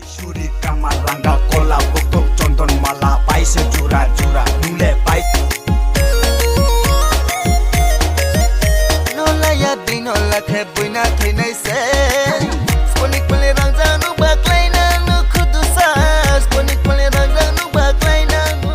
Shuri kamalanga kola butuk condon mala pai sejura jura nule pai nola ya dinola the buina thinai se sponik pole rangja nu baklai na nu khudu sa sponik pole rangja nu baklai na nu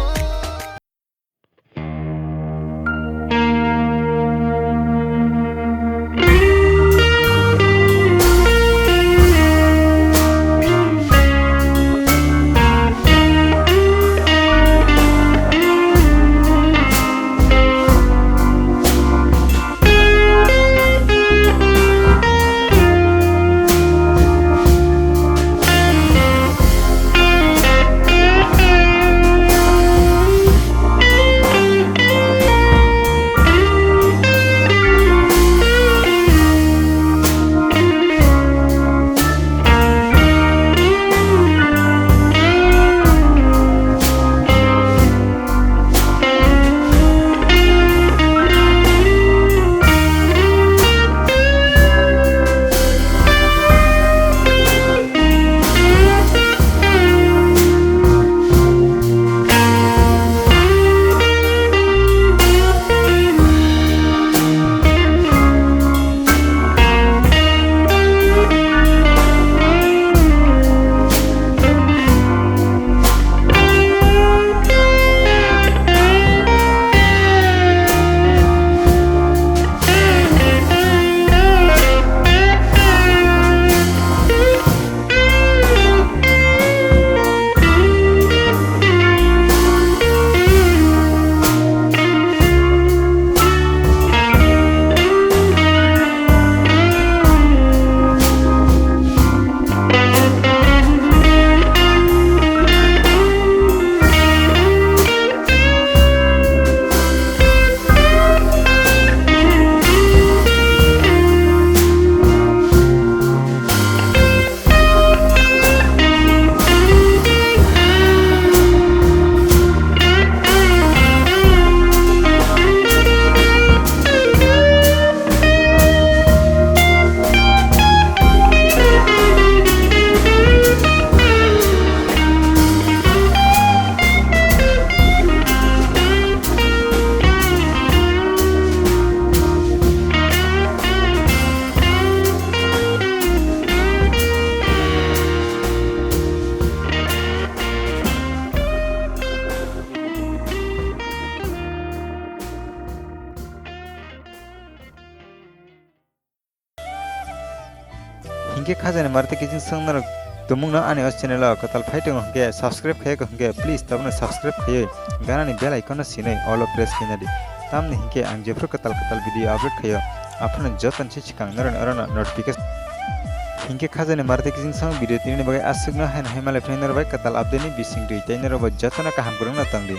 hinge khajane marte kijing sangnar tumungna ani os channel katal fighting hongke subscribe khaye hongke please tabne subscribe khaye ganani bell icon sinai all of press kinadi tamne hinge ang jefro katal video upload khayo apna jotan chikang naran arana notification hinge khajane marte kijing sang video tinne bagai asugna hain himale trainer bai katal update ni bising dui tainer ba jotana kaham kurang na tangdi